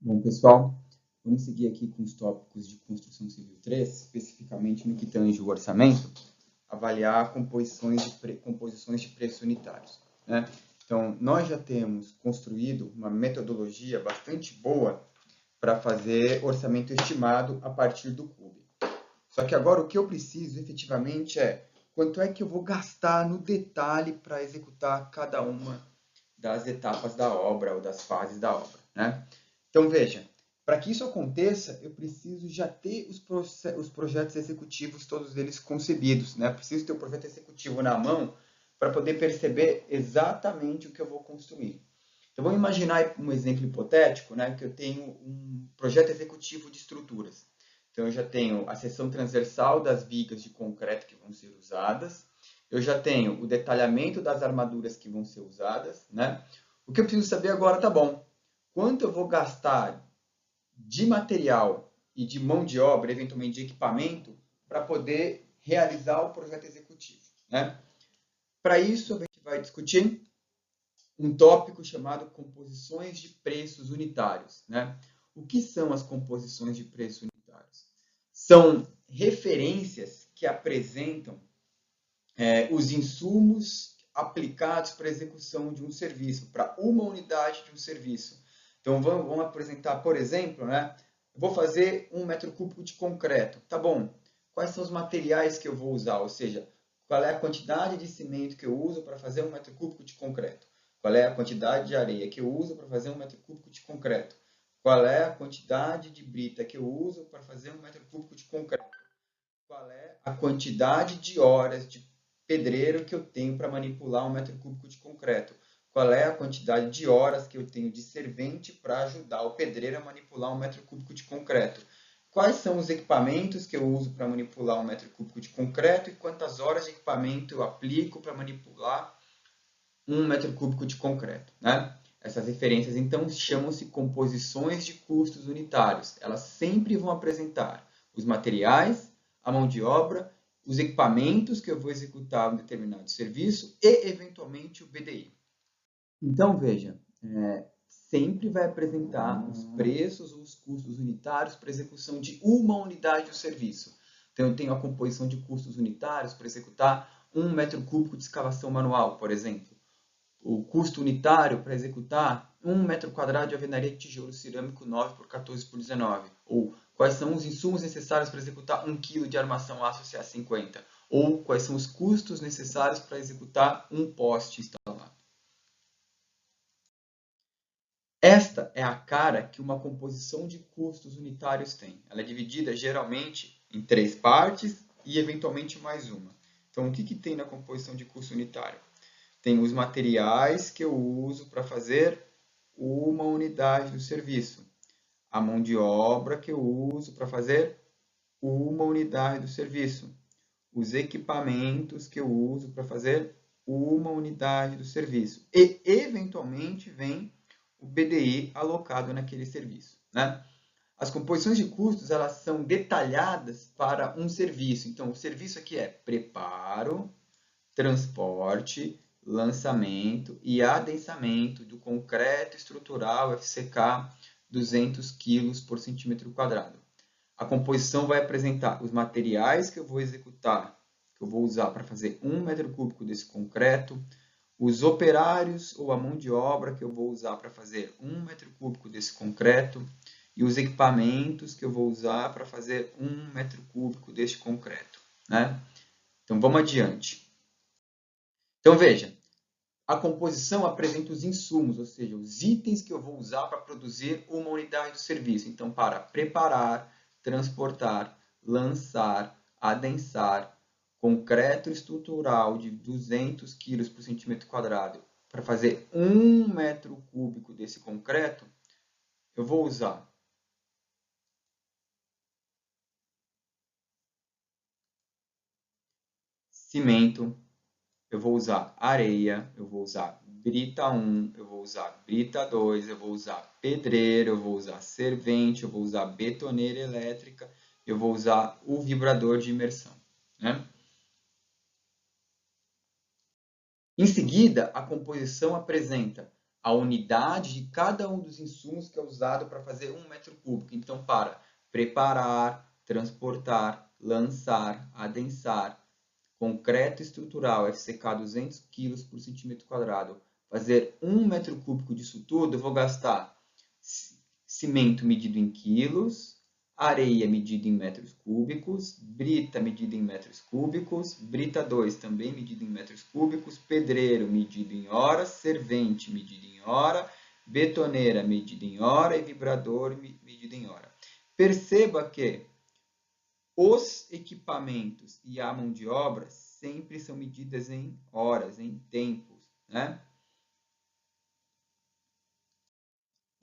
Bom, pessoal, vamos seguir aqui com os tópicos de construção civil 3, especificamente no que tange o orçamento, avaliar composições de preços unitários, né? Então, nós já temos construído uma metodologia bastante boa para fazer orçamento estimado a partir do CUB. Só que agora o que eu preciso efetivamente é quanto é que eu vou gastar no detalhe para executar cada uma das etapas da obra ou das fases da obra, né? Então, veja, para que isso aconteça, eu preciso já ter os projetos executivos, todos eles concebidos, né? Preciso ter o projeto executivo na mão para poder perceber exatamente o que eu vou construir. Então, vamos imaginar um exemplo hipotético, né? Que eu tenho um projeto executivo de estruturas. Então, eu já tenho a seção transversal das vigas de concreto que vão ser usadas, eu já tenho o detalhamento das armaduras que vão ser usadas, né? O que eu preciso saber agora, tá bom, quanto eu vou gastar de material e de mão de obra, eventualmente de equipamento, para poder realizar o projeto executivo, né? Para isso, a gente vai discutir um tópico chamado composições de preços unitários, né? O que são as composições de preços unitários? São referências que apresentam os insumos aplicados para a execução de um serviço, para uma unidade de um serviço. Então, vamos apresentar, por exemplo, né? Eu vou fazer 1 m³ de concreto. Tá bom. Quais são os materiais que eu vou usar? Ou seja, qual é a quantidade de cimento que eu uso para fazer 1 m³ de concreto? Qual é a quantidade de areia que eu uso para fazer 1 m³ de concreto? Qual é a quantidade de brita que eu uso para fazer 1 m³ de concreto? Qual é a quantidade de horas de pedreiro que eu tenho para manipular 1 m³ de concreto? Qual é a quantidade de horas que eu tenho de servente para ajudar o pedreiro a manipular 1 m³ de concreto? Quais são os equipamentos que eu uso para manipular 1 m³ de concreto e quantas horas de equipamento eu aplico para manipular 1 m³ de concreto, né? Essas referências, então, chamam-se composições de custos unitários. Elas sempre vão apresentar os materiais, a mão de obra, os equipamentos que eu vou executar um determinado serviço e, eventualmente, o BDI. Então, veja, sempre vai apresentar os preços ou os custos unitários para execução de uma unidade do serviço. Então, eu tenho a composição de custos unitários para executar 1 m³ de escavação manual, por exemplo. O custo unitário para executar 1 m² de alvenaria de tijolo cerâmico 9 por 14 por 19. Ou quais são os insumos necessários para executar 1 kg de armação aço CA50. Ou quais são os custos necessários para executar um poste instalado. Esta é a cara que uma composição de custos unitários tem. Ela é dividida geralmente em 3 partes e eventualmente mais uma. Então, o que tem na composição de custo unitário? Tem os materiais que eu uso para fazer uma unidade do serviço. A mão de obra que eu uso para fazer uma unidade do serviço. Os equipamentos que eu uso para fazer uma unidade do serviço. E, eventualmente, vem o BDI alocado naquele serviço, né? As composições de custos, elas são detalhadas para um serviço. Então, o serviço aqui é preparo, transporte, lançamento e adensamento do concreto estrutural FCK 200 kg por centímetro quadrado. A composição vai apresentar os materiais que eu vou executar, que eu vou usar para fazer 1 m³ desse concreto, os operários ou a mão de obra que eu vou usar para fazer 1 m³ desse concreto e os equipamentos que eu vou usar para fazer 1 m³ deste concreto, né? Então, vamos adiante. Então, veja, a composição apresenta os insumos, ou seja, os itens que eu vou usar para produzir uma unidade do serviço. Então, para preparar, transportar, lançar, adensar, concreto estrutural de 200 kg por centímetro quadrado, para fazer 1 m³ desse concreto, eu vou usar cimento, eu vou usar areia, eu vou usar brita 1, eu vou usar brita 2, eu vou usar pedreiro, eu vou usar servente, eu vou usar betoneira elétrica, eu vou usar o vibrador de imersão, né? Em seguida, a composição apresenta a unidade de cada um dos insumos que é usado para fazer 1 metro cúbico. Então, para preparar, transportar, lançar, adensar, concreto estrutural, FCK 200 kg por centímetro quadrado, fazer 1 metro cúbico disso tudo, eu vou gastar cimento medido em quilos, areia medida em metros cúbicos, brita medida em metros cúbicos, brita 2 também medida em metros cúbicos, pedreiro medido em horas, servente medido em hora, betoneira medida em hora e vibrador medido em hora. Perceba que os equipamentos e a mão de obra sempre são medidas em horas, em tempos, né?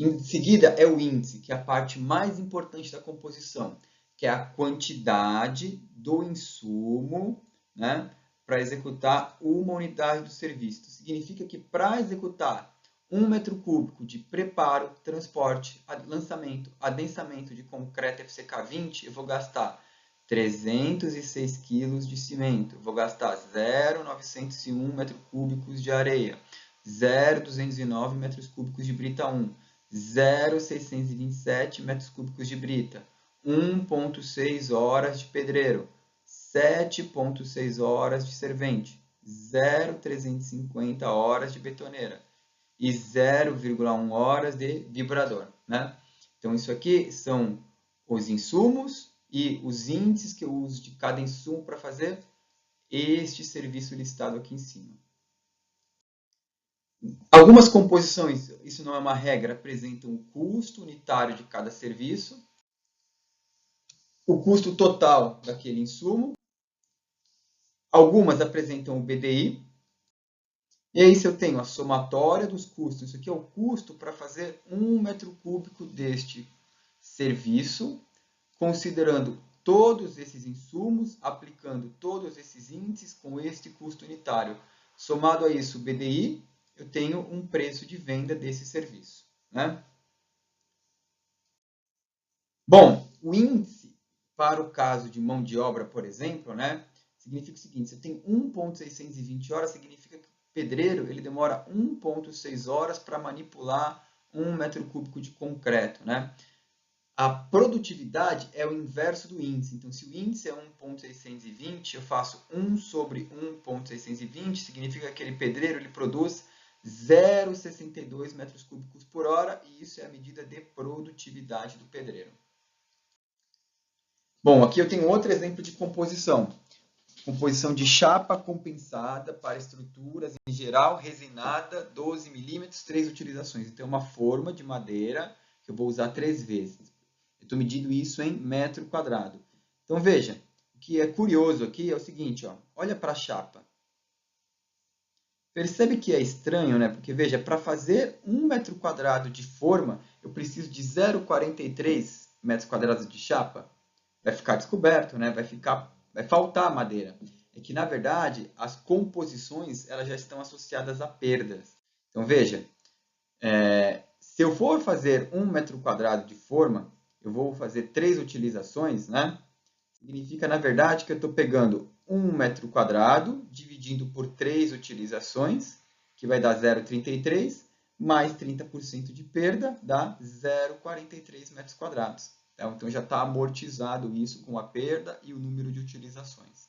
Em seguida é o índice, que é a parte mais importante da composição, que é a quantidade do insumo, né, para executar uma unidade do serviço. Isso significa que para executar 1 metro cúbico de preparo, transporte, lançamento, adensamento de concreto FCK 20, eu vou gastar 306 kg de cimento, vou gastar 0,901 metros cúbicos de areia, 0,209 metros cúbicos de brita 1, 0,627 metros cúbicos de brita, 1,6 horas de pedreiro, 7,6 horas de servente, 0,350 horas de betoneira e 0,1 horas de vibrador, né? Então, isso aqui são os insumos e os índices que eu uso de cada insumo para fazer este serviço listado aqui em cima. Algumas composições, isso não é uma regra, apresentam o custo unitário de cada serviço, o custo total daquele insumo. Algumas apresentam o BDI. E aí, se eu tenho a somatória dos custos, isso aqui é o custo para fazer 1 metro cúbico deste serviço, considerando todos esses insumos, aplicando todos esses índices com este custo unitário. Somado a isso, o BDI, eu tenho um preço de venda desse serviço, né? Bom, o índice para o caso de mão de obra, por exemplo, né, significa o seguinte: se eu tenho 1,620 horas, significa que o pedreiro ele demora 1,6 horas para manipular 1 metro cúbico de concreto, né? A produtividade é o inverso do índice. Então, se o índice é 1,620, eu faço 1 sobre 1,620, significa que aquele pedreiro ele produz 0,62 metros cúbicos por hora, e isso é a medida de produtividade do pedreiro. Bom, aqui eu tenho outro exemplo de composição. Composição de chapa compensada para estruturas, em geral, resinada, 12 milímetros, 3 utilizações. Então, é uma forma de madeira que eu vou usar 3 vezes. Eu estou medindo isso em metro quadrado. Então, veja, o que é curioso aqui é o seguinte, ó, olha para a chapa. Percebe que é estranho, né? Porque, veja, para fazer 1 metro quadrado de forma, eu preciso de 0,43 metros quadrados de chapa. Vai ficar descoberto, né? Vai faltar madeira. É que, na verdade, as composições elas já estão associadas a perdas. Então, veja, se eu for fazer 1 metro quadrado de forma, eu vou fazer 3 utilizações, né? Significa, na verdade, que eu estou pegando 1 metro quadrado, dividindo por 3 utilizações, que vai dar 0,33, mais 30% de perda, dá 0,43 metros quadrados. Então, já está amortizado isso com a perda e o número de utilizações.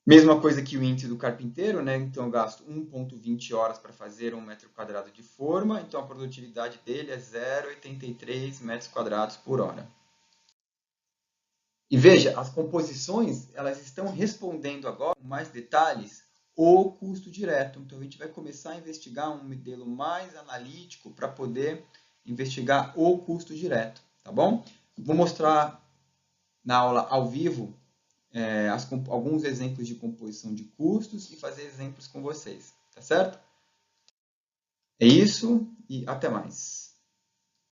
Mesma coisa que o índice do carpinteiro, né? Então, eu gasto 1,20 horas para fazer 1 metro quadrado de forma, então a produtividade dele é 0,83 metros quadrados por hora. E veja, as composições elas estão respondendo agora, com mais detalhes, o custo direto. Então, a gente vai começar a investigar um modelo mais analítico para poder investigar o custo direto, tá bom? Vou mostrar na aula ao vivo alguns exemplos de composição de custos e fazer exemplos com vocês, tá certo? É isso e até mais.